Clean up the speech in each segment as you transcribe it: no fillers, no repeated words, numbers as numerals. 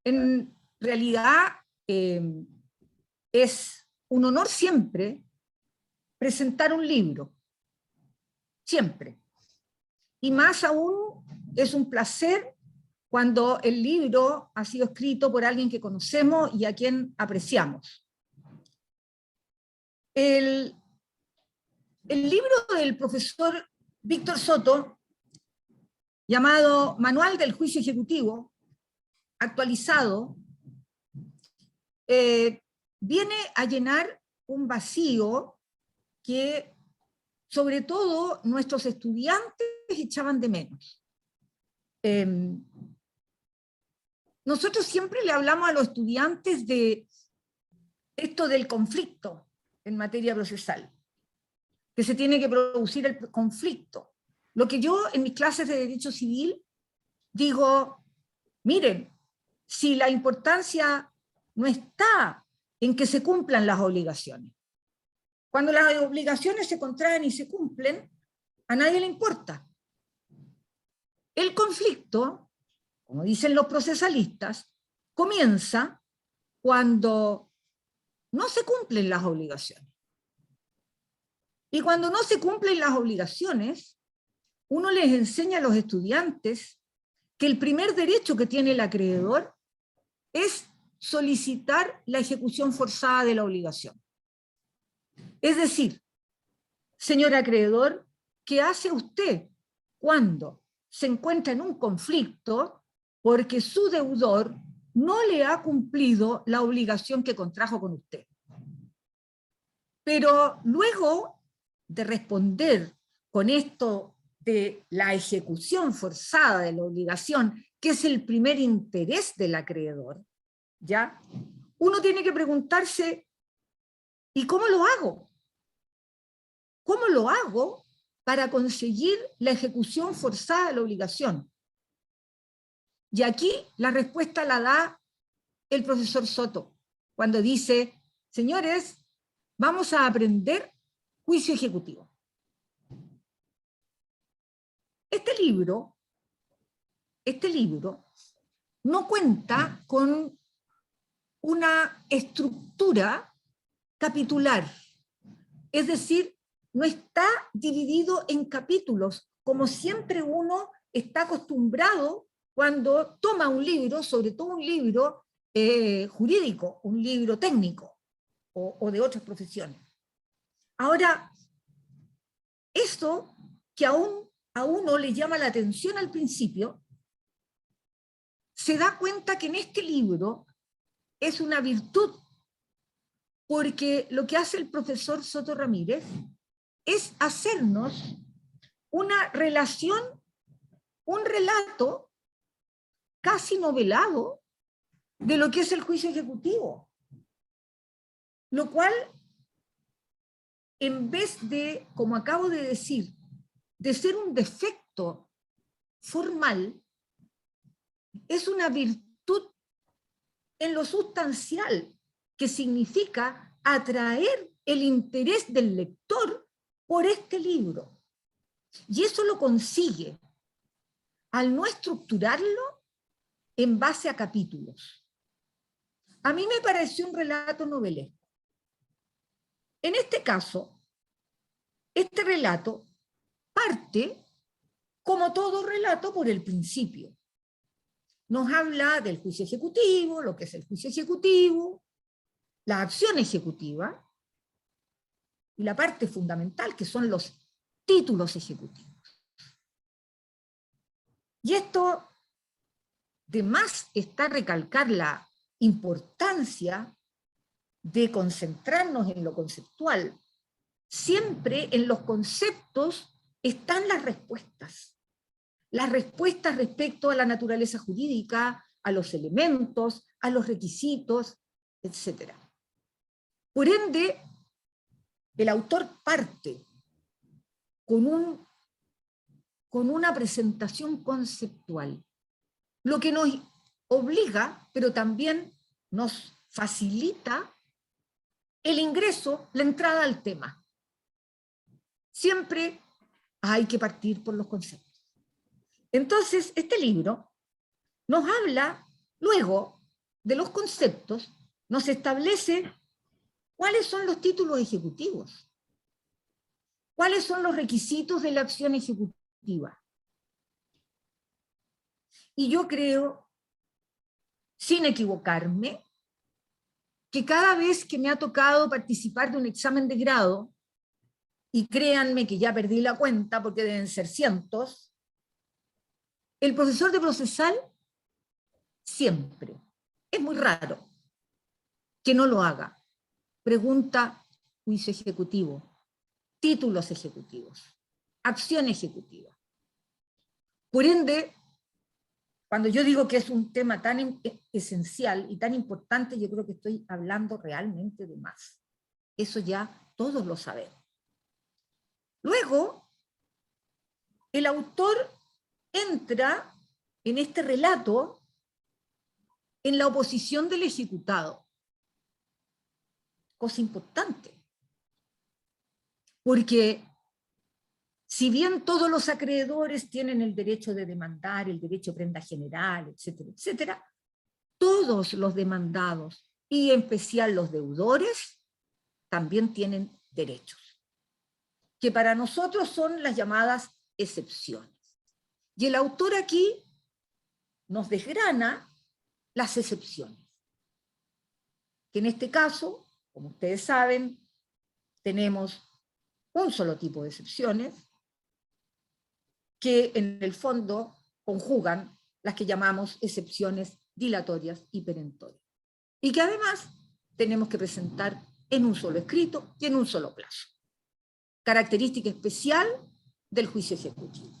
En realidad es un honor siempre presentar un libro, siempre. Y más aún es un placer cuando el libro ha sido escrito por alguien que conocemos y a quien apreciamos. El libro del profesor Víctor Soto, llamado Manual del Juicio Ejecutivo, actualizado, viene a llenar un vacío que sobre todo nuestros estudiantes echaban de menos. Nosotros siempre le hablamos a los estudiantes de esto del conflicto en materia procesal, que se tiene que producir el conflicto. Lo que yo en mis clases de Derecho Civil digo, miren, si la importancia no está en que se cumplan las obligaciones. Cuando las obligaciones se contraen y se cumplen, a nadie le importa. El conflicto, como dicen los procesalistas, comienza cuando no se cumplen las obligaciones. Y cuando no se cumplen las obligaciones, uno les enseña a los estudiantes que el primer derecho que tiene el acreedor es solicitar la ejecución forzada de la obligación. Es decir, señor acreedor, ¿qué hace usted cuando se encuentra en un conflicto porque su deudor no le ha cumplido la obligación que contrajo con usted? Pero luego de responder con esto de la ejecución forzada de la obligación, que es el primer interés del acreedor, ¿ya? Uno tiene que preguntarse, ¿y cómo lo hago? ¿Cómo lo hago para conseguir la ejecución forzada de la obligación? Y aquí la respuesta la da el profesor Soto, cuando dice, señores, vamos a aprender juicio ejecutivo. Este libro no cuenta con una estructura capitular, es decir, no está dividido en capítulos, como siempre uno está acostumbrado cuando toma un libro, sobre todo un libro jurídico, un libro técnico o de otras profesiones. Ahora, esto que aún a uno le llama la atención al principio, se da cuenta que en este libro es una virtud, porque lo que hace el profesor Soto Ramírez es hacernos una relación, un relato casi novelado de lo que es el juicio ejecutivo. Lo cual, en vez de, como acabo de decir, de ser un defecto formal, es una virtud en lo sustancial, que significa atraer el interés del lector por este libro. Y eso lo consigue al no estructurarlo en base a capítulos. A mí me pareció un relato novelesco. En este caso, este relato parte, como todo relato, por el principio. Nos habla del juicio ejecutivo, lo que es el juicio ejecutivo, la acción ejecutiva, y la parte fundamental, que son los títulos ejecutivos. Y esto, de más está recalcar la importancia de concentrarnos en lo conceptual. Siempre en los conceptos están las respuestas respecto a la naturaleza jurídica, a los elementos, a los requisitos, etc. Por ende, el autor parte con una presentación conceptual, lo que nos obliga, pero también nos facilita el ingreso, la entrada al tema. Siempre hay que partir por los conceptos. Entonces, este libro nos habla luego de los conceptos nos establece cuáles son los títulos ejecutivos, cuáles son los requisitos de la acción ejecutiva. Y yo creo, sin equivocarme, que cada vez que me ha tocado participar de un examen de grado, y créanme que ya perdí la cuenta porque deben ser cientos, el profesor de procesal siempre, es muy raro que no lo haga, pregunta juicio ejecutivo, títulos ejecutivos, acción ejecutiva. Por ende, cuando yo digo que es un tema tan esencial y tan importante, yo creo que estoy hablando realmente de más. Eso ya todos lo sabemos. Luego, el autor entra en este relato en la oposición del ejecutado. Cosa importante. Porque si bien todos los acreedores tienen el derecho de demandar, el derecho de prenda general, etcétera, etcétera, todos los demandados, y en especial los deudores, también tienen derechos, que para nosotros son las llamadas excepciones. Y el autor aquí nos desgrana las excepciones, que en este caso, como ustedes saben, tenemos un solo tipo de excepciones, que en el fondo conjugan las que llamamos excepciones dilatorias y perentorias. Y que además tenemos que presentar en un solo escrito y en un solo plazo. Característica especial del juicio ejecutivo.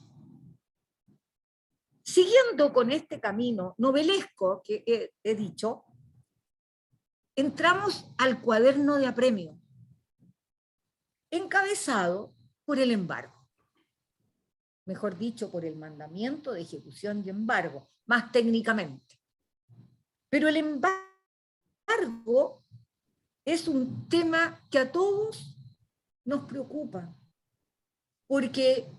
Siguiendo con este camino novelesco que he dicho, entramos al cuaderno de apremio, encabezado por el embargo. Mejor dicho, por el mandamiento de ejecución y embargo, más técnicamente. Pero el embargo es un tema que a todos nos preocupa, porque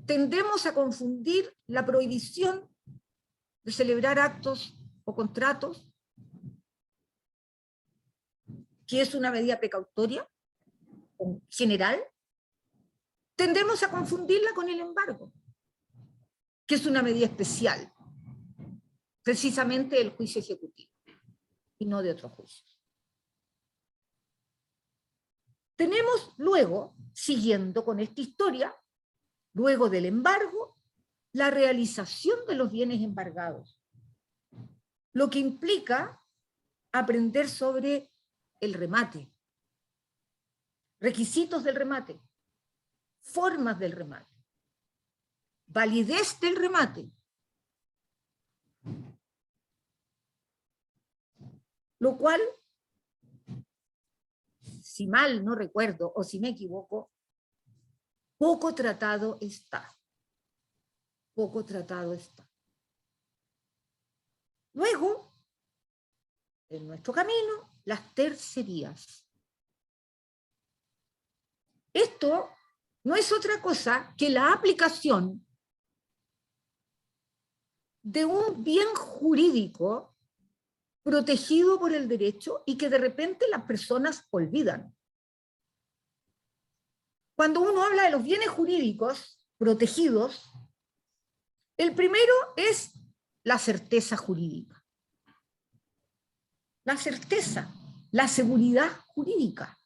tendemos a confundir la prohibición de celebrar actos o contratos, que es una medida precautoria general, tendemos a confundirla con el embargo, que es una medida especial, precisamente del juicio ejecutivo, y no de otros juicios. Tenemos luego, siguiendo con esta historia, luego del embargo, la realización de los bienes embargados, lo que implica aprender sobre el remate, requisitos del remate, formas del remate, validez del remate, lo cual, si mal no recuerdo o si me equivoco, poco tratado está. Poco tratado está. Luego, en nuestro camino, las tercerías. Esto no es otra cosa que la aplicación de un bien jurídico protegido por el derecho y que de repente las personas olvidan. Cuando uno habla de los bienes jurídicos protegidos, el primero es la certeza jurídica. La certeza, la seguridad jurídica.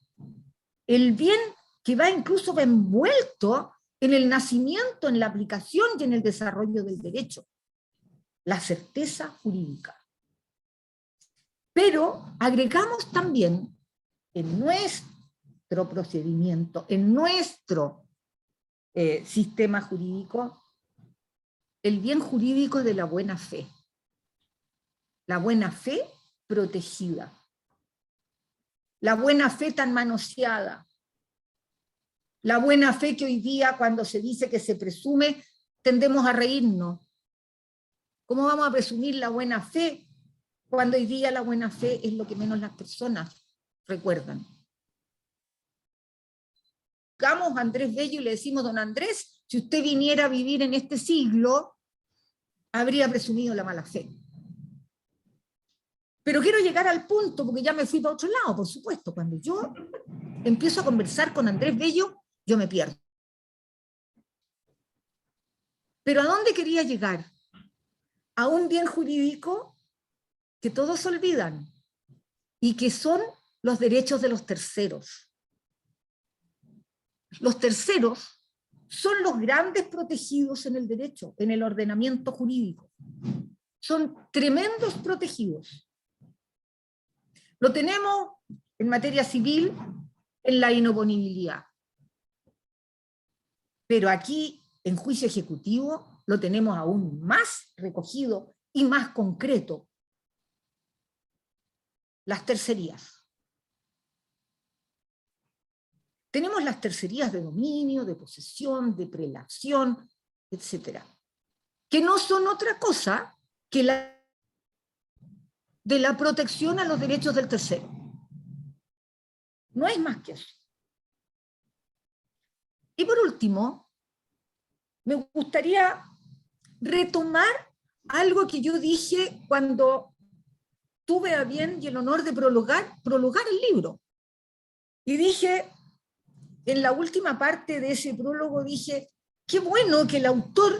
El bien que va incluso envuelto en el nacimiento, en la aplicación y en el desarrollo del derecho. La certeza jurídica. Pero agregamos también en nuestro procedimiento, en nuestro sistema jurídico, el bien jurídico de la buena fe. La buena fe protegida. La buena fe tan manoseada. La buena fe que hoy día, cuando se dice que se presume, tendemos a reírnos. ¿Cómo vamos a presumir la buena fe cuando hoy día la buena fe es lo que menos las personas recuerdan? Vamos a Andrés Bello y le decimos: don Andrés, si usted viniera a vivir en este siglo, habría presumido la mala fe. Pero quiero llegar al punto, porque ya me fui para otro lado, por supuesto. Cuando yo empiezo a conversar con Andrés Bello, yo me pierdo. Pero ¿a dónde quería llegar? A un bien jurídico que todos olvidan y que son los derechos de los terceros. Los terceros son los grandes protegidos en el derecho, en el ordenamiento jurídico. Son tremendos protegidos. Lo tenemos en materia civil, en la inoponibilidad. Pero aquí, en juicio ejecutivo, lo tenemos aún más recogido y más concreto. Las tercerías. Tenemos las tercerías de dominio, de posesión, de prelación, etcétera, que no son otra cosa que de la protección a los derechos del tercero. No es más que eso. Y por último, me gustaría retomar algo que yo dije cuando tuve a bien y el honor de prologar el libro. Y dije, en la última parte de ese prólogo, dije, qué bueno que el autor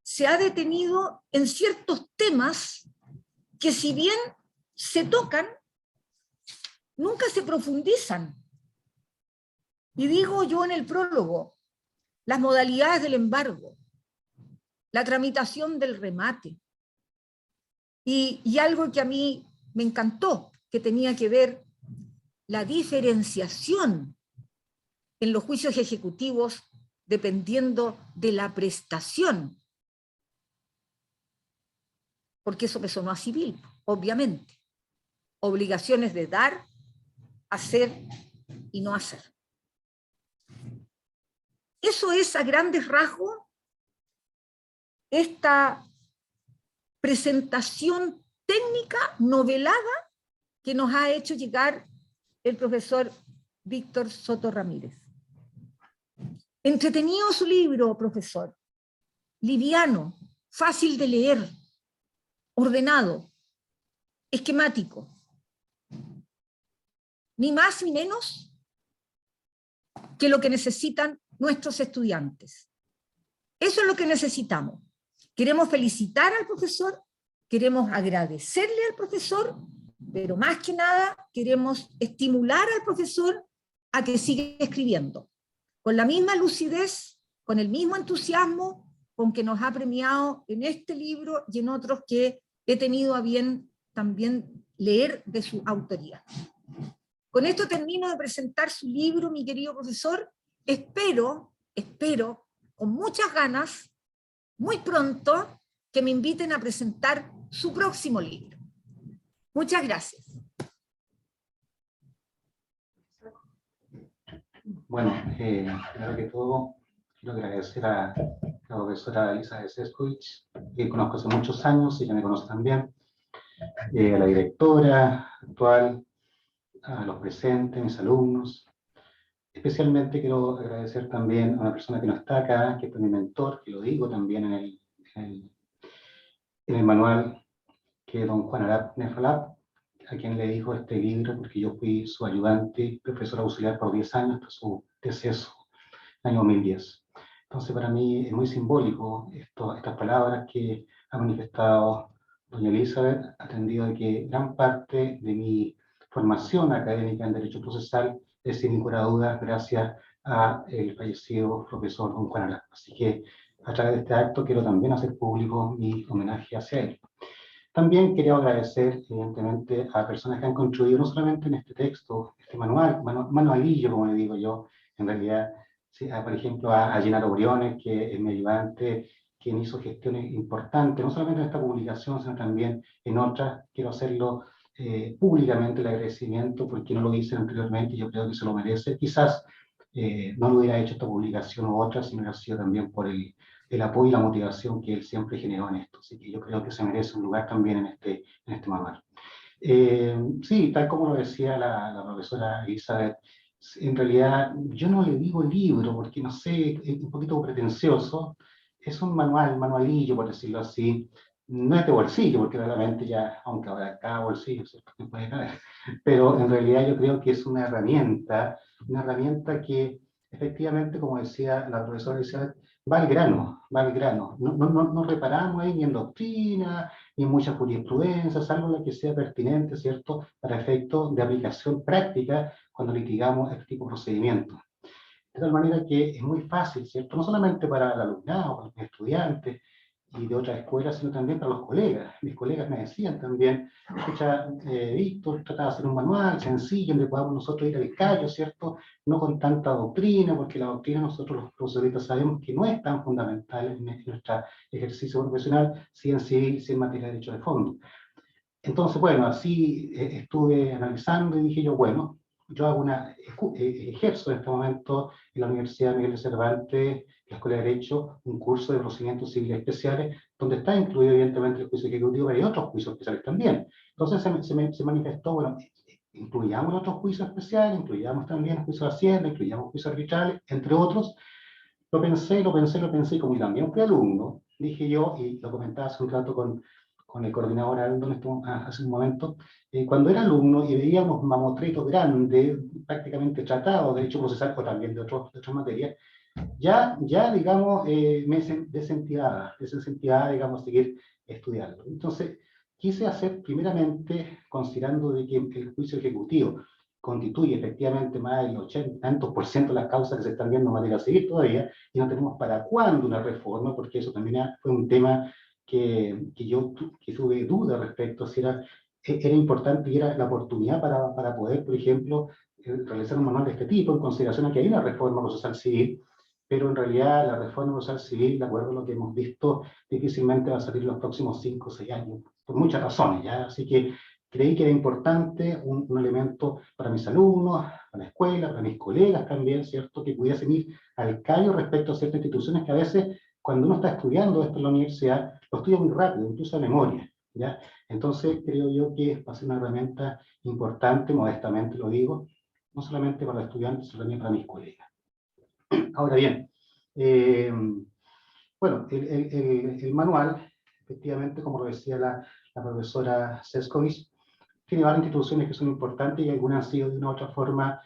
se ha detenido en ciertos temas que, si bien se tocan, nunca se profundizan. Y digo yo en el prólogo, las modalidades del embargo, la tramitación del remate, y algo que a mí me encantó, que tenía que ver la diferenciación en los juicios ejecutivos dependiendo de la prestación, porque eso me sonó a civil, obviamente. Obligaciones de dar, hacer y no hacer. Eso es, a grandes rasgos, esta presentación técnica novelada que nos ha hecho llegar el profesor Víctor Soto Ramírez. Entretenido su libro, profesor. Liviano, fácil de leer, ordenado, esquemático. Ni más ni menos que lo que necesitan nuestros estudiantes. Eso es lo que necesitamos. Queremos felicitar al profesor, queremos agradecerle al profesor, pero más que nada queremos estimular al profesor a que siga escribiendo, con la misma lucidez, con el mismo entusiasmo con que nos ha premiado en este libro y en otros que he tenido a bien también leer de su autoría. Con esto termino de presentar su libro, mi querido profesor. Espero, con muchas ganas, muy pronto, que me inviten a presentar su próximo libro. Muchas gracias. Bueno, primero que todo, quiero agradecer a la profesora Elizabeth Sescovich, que conozco hace muchos años y ella me conoce también, a la directora actual, a los presentes, mis alumnos. Especialmente quiero agradecer también a una persona que no está acá, que fue mi mentor, que lo digo también en el manual, que es don Juan Arap Nefalap, a quien le dijo este libro, porque yo fui su ayudante, profesor auxiliar por 10 años, hasta su deceso, año 2010. Entonces, para mí es muy simbólico estas palabras que ha manifestado doña Elizabeth, atendido de que gran parte de mi formación académica en Derecho Procesal es, sin ninguna duda, gracias al fallecido profesor don Juan Arap. Así que, a través de este acto, quiero también hacer público mi homenaje hacia él. También quería agradecer, evidentemente, a personas que han contribuido no solamente en este texto, este manualillo, como le digo yo, en realidad, sí, por ejemplo, a Gennaro Briones, que es mi ayudante, quien hizo gestiones importantes, no solamente en esta publicación, sino también en otras. Quiero hacerlo públicamente el agradecimiento, porque no lo hice anteriormente y yo creo que se lo merece. Quizás no lo hubiera hecho esta publicación u otra, si no hubiera sido también por el apoyo y la motivación que él siempre generó en esto. Así que yo creo que se merece un lugar también en este manual. Sí, tal como lo decía la profesora Elizabeth, en realidad yo no le digo libro porque, no sé, es un poquito pretencioso. Es un manualillo, por decirlo así, no es de bolsillo, porque realmente ya, aunque ahora cada bolsillo se puede caer, pero en realidad yo creo que es una herramienta que efectivamente, como decía la profesora Elizabeth, va al grano, va al grano. No reparamos ahí ni en doctrina, ni en mucha jurisprudencia, salvo la que sea pertinente, ¿cierto?, para efectos de aplicación práctica cuando litigamos este tipo de procedimientos. De tal manera que es muy fácil, ¿cierto? No solamente para el alumnado, para los estudiantes y de otras escuelas, sino también para los colegas. Mis colegas me decían también, escucha, Víctor, trata de hacer un manual sencillo donde podamos nosotros ir al callo, ¿cierto? No con tanta doctrina, porque la doctrina nosotros los profesores sabemos que no es tan fundamental en nuestro ejercicio profesional, si en civil, si en materia de derecho de fondo. Entonces, bueno, así estuve analizando y dije yo, bueno, yo hago ejerzo en este momento en la Universidad Miguel de Cervantes, la Escuela de Derecho, un curso de procedimientos civiles especiales, donde está incluido evidentemente el juicio ejecutivo, pero hay otros juicios especiales también. Entonces se manifestó, bueno, incluyamos otros juicios especiales, incluyamos también juicios de Hacienda, incluyamos juicios arbitrales, entre otros. Lo pensé, y como también fui alumno, dije yo, y lo comentaba hace un rato con el coordinador Aldo hace un momento, cuando era alumno y veía unos mamotretos grandes, prácticamente tratados de derecho procesal o también de otras materias, ya digamos, me desincentivaba, digamos, seguir estudiando. Entonces, quise hacer primeramente, considerando de que el juicio ejecutivo constituye efectivamente más del 80 tantos por ciento de las causas que se están viendo en materia civil todavía, y no tenemos para cuándo una reforma, porque eso también fue un tema que tuve dudas respecto a si era importante y era la oportunidad para poder, por ejemplo, realizar un manual de este tipo, en consideración a que hay una reforma procesal civil, pero en realidad la reforma procesal civil, de acuerdo a lo que hemos visto, difícilmente va a salir en los próximos 5 o 6 años, por muchas razones, ¿ya? Así que creí que era importante un elemento para mis alumnos, para la escuela, para mis colegas también, ¿cierto?, que pudiesen ir al callo respecto a ciertas instituciones que a veces, cuando uno está estudiando esto en la universidad, lo estudia muy rápido, incluso a memoria, ¿ya? Entonces creo yo que va a ser una herramienta importante, modestamente lo digo, no solamente para los estudiantes, sino también para mis colegas. Ahora bien, bueno, el manual, efectivamente, como lo decía la profesora Sescovich, tiene varias instituciones que son importantes y algunas han sido de una u otra forma,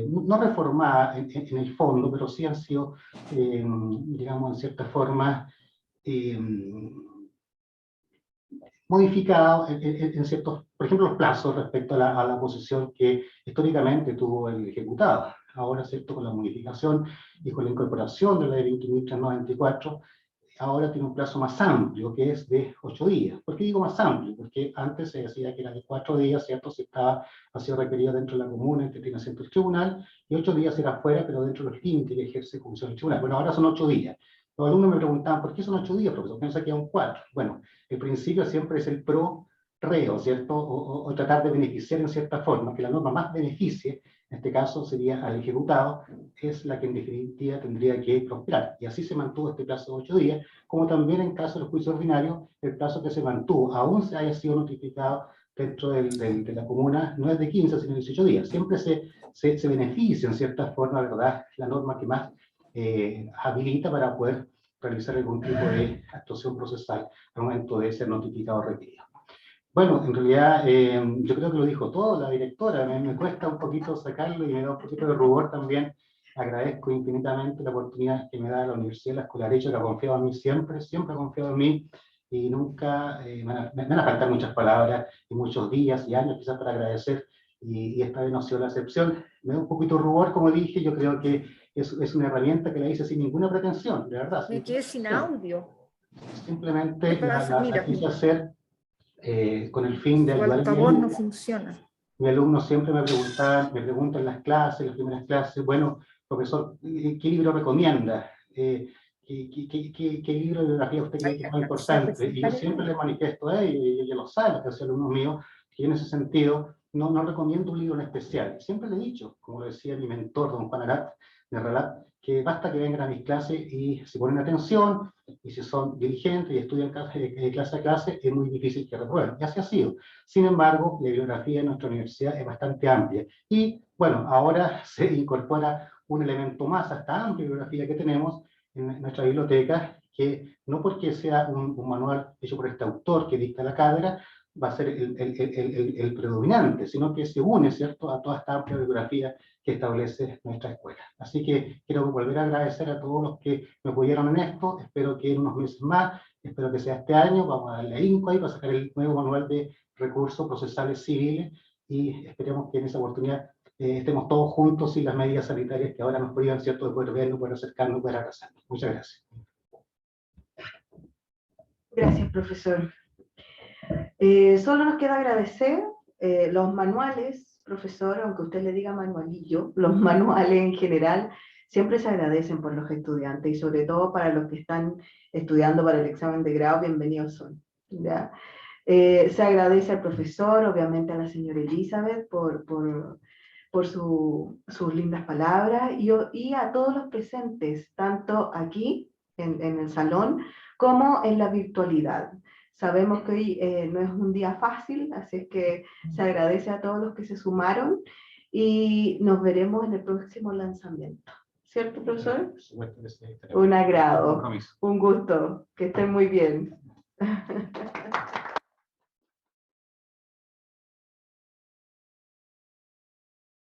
no reformadas en el fondo, pero sí han sido, digamos, en cierta forma, modificados en ciertos, por ejemplo, los plazos respecto a la posición que históricamente tuvo el ejecutado. Ahora, ¿cierto?, con la modificación y con la incorporación de la ley 20.394, ahora tiene un plazo más amplio, que es de 8 días. ¿Por qué digo más amplio? Porque antes se decía que era de 4 días, ¿cierto?, si ha sido requerido dentro de la comuna, que tiene asiento el tribunal, y 8 días era fuera, pero dentro de los límites que ejerce función el tribunal. Bueno, ahora son 8 días. Los alumnos me preguntaban, ¿por qué son 8 días, profesor? Piensa que son 4. Bueno, el principio siempre es el pro reo, ¿cierto? O tratar de beneficiar en cierta forma, que la norma más beneficie, en este caso sería al ejecutado, es la que en definitiva tendría que prosperar. Y así se mantuvo este plazo de 8 días, como también en caso de los juicios ordinarios, el plazo que se mantuvo, aún se haya sido notificado dentro de la comuna, no es de 15, sino de 18 días. Siempre se beneficia en cierta forma, ¿verdad?, la norma que más habilita para poder realizar algún tipo de actuación procesal al momento de ser notificado o requerido. Bueno, en realidad yo creo que lo dijo todo la directora, me cuesta un poquito sacarlo y me da un poquito de rubor también. Agradezco infinitamente la oportunidad que me da la Universidad de la Escuela de Derecho, que ha confiado en mí siempre, siempre ha confiado en mí, y nunca me van a faltar muchas palabras y muchos días y años quizás para agradecer, y esta vez no ha sido la excepción. Me da un poquito de rubor, como dije, yo creo que es una herramienta que la hice sin ninguna pretensión, de verdad. Me quedé sin audio. Simplemente Pasa? la Mira, quise hacer con el fin de su ayudar a mi altavoz no alumno. funciona. Mi alumno siempre me pregunta en las clases, en las primeras clases, bueno, profesor, ¿qué libro recomienda? ¿Qué libro de biografía usted cree que es más importante? Y yo siempre le manifiesto a ellos, y ellos lo saben, que son alumnos míos, que yo en ese sentido no recomiendo un libro en especial. Siempre le he dicho, como lo decía mi mentor, don Juan Arat, de Relat, que basta que vengan a mis clases y se ponen atención, y si son diligentes y estudian clase a clase, es muy difícil que reprueben. Y así ha sido. Sin embargo, la bibliografía de nuestra universidad es bastante amplia. Y bueno, ahora se incorpora un elemento más a esta amplia bibliografía que tenemos en nuestra biblioteca, que no porque sea un manual hecho por este autor que dicta la cátedra, va a ser el predominante, sino que se une, ¿cierto?, a toda esta amplia bibliografía que establece nuestra escuela. Así que quiero volver a agradecer a todos los que me apoyaron en esto, espero que en unos meses más, espero que sea este año, vamos a darle ahínco ahí para sacar el nuevo manual de recursos procesales civiles, y esperemos que en esa oportunidad estemos todos juntos y las medidas sanitarias que ahora nos privan, ¿cierto?, de poder vernos, poder acercarnos, poder abrazarnos. Muchas gracias. Gracias, profesor. Solo nos queda agradecer los manuales, profesor, aunque usted le diga manualillo, los manuales en general siempre se agradecen por los estudiantes, y sobre todo para los que están estudiando para el examen de grado, bienvenidos son, ¿ya? Se agradece al profesor, obviamente a la señora Elizabeth por sus lindas palabras, y a todos los presentes, tanto aquí en el salón como en la virtualidad. Sabemos que hoy no es un día fácil, así es que se agradece a todos los que se sumaron, y nos veremos en el próximo lanzamiento. ¿Cierto, profesor? Un agrado, un gusto, que estén muy bien.